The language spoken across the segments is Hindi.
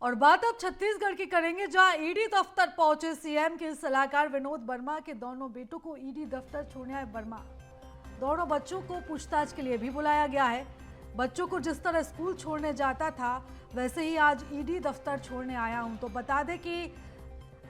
और बात अब छत्तीसगढ़ की करेंगे, जहां ईडी दफ्तर पहुंचे सीएम के सलाहकार विनोद वर्मा के दोनों बेटों को ईडी दफ्तर छोड़ने आए वर्मा। दोनों बच्चों को पूछताछ के लिए भी बुलाया गया है। बच्चों को जिस तरह स्कूल छोड़ने जाता था, वैसे ही आज ईडी दफ्तर छोड़ने आया हूं। तो बता दें कि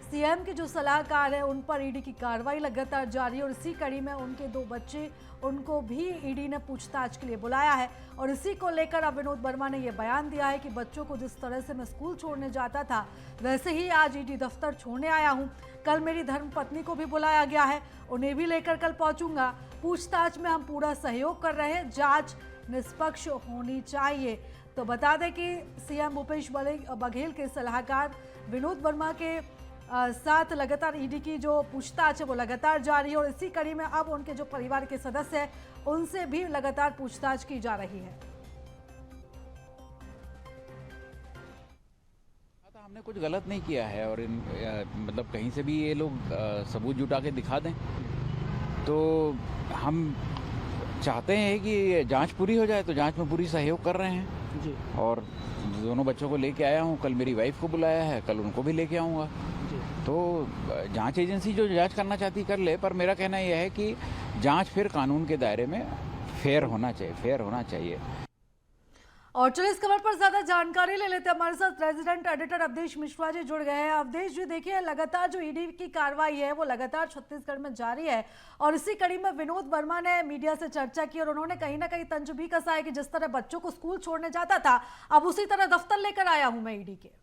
सीएम के जो सलाहकार है, उन पर ईडी की कार्रवाई लगातार जारी है और इसी कड़ी में उनके दो बच्चे, उनको भी ईडी ने पूछताछ के लिए बुलाया है। और इसी को लेकर अब विनोद वर्मा ने यह बयान दिया है कि बच्चों को जिस तरह से मैं स्कूल छोड़ने जाता था, वैसे ही आज ईडी दफ्तर छोड़ने आया हूं। कल मेरी धर्मपत्नी को भी बुलाया गया है, उन्हें भी लेकर कल पहुंचूंगा। पूछताछ में हम पूरा सहयोग कर रहे हैं, जांच निष्पक्ष होनी चाहिए। तो बता दें कि सीएम भूपेश बघेल के सलाहकार विनोद वर्मा के साथ लगातार ईडी की जो पूछताछ है वो लगातार जारी है और इसी कड़ी में अब उनके जो परिवार के सदस्य हैं, उनसे भी लगातार पूछताछ की जा रही है। हमने कुछ गलत नहीं किया है और मतलब कहीं से भी ये लोग सबूत जुटा के दिखा दें तो हम चाहते हैं कि जांच पूरी हो जाए। तो जांच में पूरी सहयोग कर रहे हैं जी। और दोनों बच्चों को लेके आया हूँ, कल मेरी वाइफ को बुलाया है, कल उनको भी लेके आऊँगा। तो जांच एजेंसी जो जांच करना चाहती कर ले, पर मेरा कहना यह है कि जांच फिर कानून के दायरे में फेयर होना चाहिए। और चलो इस खबर पर ज्यादा जानकारी ले लेते हैं। हमारे साथ रेजिडेंट एडिटर अवधेश मिश्रा जी जुड़ गए हैं। अवधेश जी, देखिए लगातार जो ईडी की कार्रवाई है वो लगातार छत्तीसगढ़ में जारी है और इसी कड़ी में विनोद वर्मा ने मीडिया से चर्चा की और उन्होंने कहीं ना कहीं तंज भी कसा है कि जिस तरह बच्चों को स्कूल छोड़ने जाता था, अब उसी तरह दफ्तर लेकर आया हूं मैं ईडी के।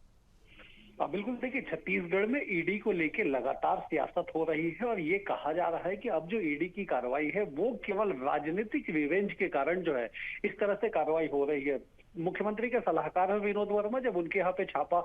बिल्कुल, देखिए छत्तीसगढ़ में ईडी को लेकर लगातार सियासत हो रही है और ये कहा जा रहा है कि अब जो ईडी की कार्रवाई है वो केवल राजनीतिक रिवेंज के कारण जो है इस तरह से कार्रवाई हो रही है। मुख्यमंत्री के सलाहकार है विनोद वर्मा, जब उनके यहाँ पे छापा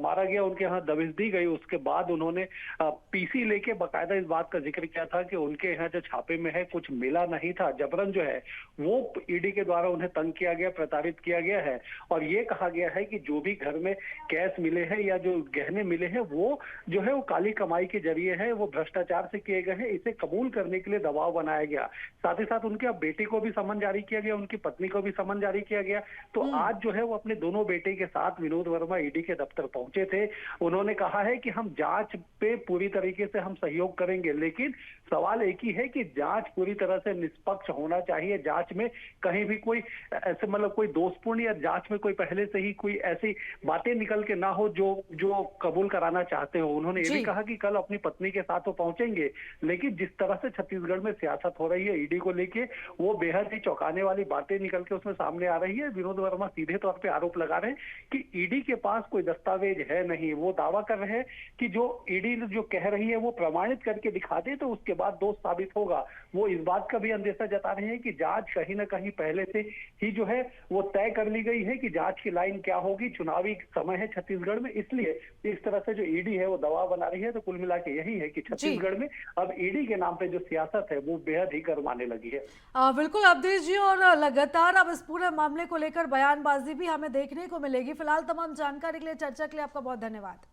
मारा गया, उनके यहाँ दबिश दी गई, उसके बाद उन्होंने पीसी लेके बकायदा इस बात का जिक्र किया था कि उनके यहाँ जो छापे में है कुछ मिला नहीं था। जबरन जो है वो ईडी के द्वारा उन्हें तंग किया गया, प्रताड़ित किया गया है और ये कहा गया है कि जो भी घर में कैश मिले हैं या जो गहने मिले हैं वो जो है वो काली कमाई के जरिए है, वो भ्रष्टाचार से किए गए हैं। इसे कबूल करने के लिए दबाव बनाया गया। साथ ही साथ उनके बेटे को भी समन जारी किया गया, उनकी पत्नी को भी समन जारी किया गया। तो आज जो है वो अपने दोनों बेटे के साथ विनोद वर्मा ईडी के दफ्तर पहुंचे थे। उन्होंने कहा है कि हम जांच पे पूरी तरीके से हम सहयोग करेंगे, लेकिन सवाल एक ही है कि जांच पूरी तरह से निष्पक्ष होना चाहिए। जांच में कहीं भी कोई ऐसे मतलब कोई दोषपूर्ण या जांच में कोई पहले से ही कोई ऐसी बातें निकल के ना हो जो कबूल कराना चाहते हो। उन्होंने ये भी कहा कि कल अपनी पत्नी के साथ वो पहुंचेंगे, लेकिन जिस तरह से छत्तीसगढ़ में सियासत हो रही है ईडी को लेके, वो बेहद ही चौंकाने वाली बातें निकल के उसमें सामने आ रही है। विनोद वर्मा सीधे तौर पे आरोप लगा रहे हैं कि ईडी के पास कोई दस्तावेज है नहीं। वो दावा कर रहे हैं कि जो ईडी जो कह रही है वो प्रमाणित करके दिखा दे तो उसके बाद दोष साबित होगा। वो इस बात का भी अंदेशा जता रहे हैं कि जांच कहीं ना कहीं पहले से ही जो है वो तय कर ली गई है कि जांच की लाइन क्या होगी। चुनावी समय है छत्तीसगढ़ में, इसलिए इस तरह से जो ईडी है वो दबाव बना रही है। तो कुल मिला के यही है कि छत्तीसगढ़ में अब ईडी के नाम पे जो सियासत है वो बेहद ही गरमाने लगी है। बिल्कुल अवधेश जी, और लगातार अब इस पूरे मामले को लेकर बयानबाजी भी हमें देखने को मिलेगी। फिलहाल तमाम जानकारी के लिए, चर्चा के लिए आपका बहुत धन्यवाद।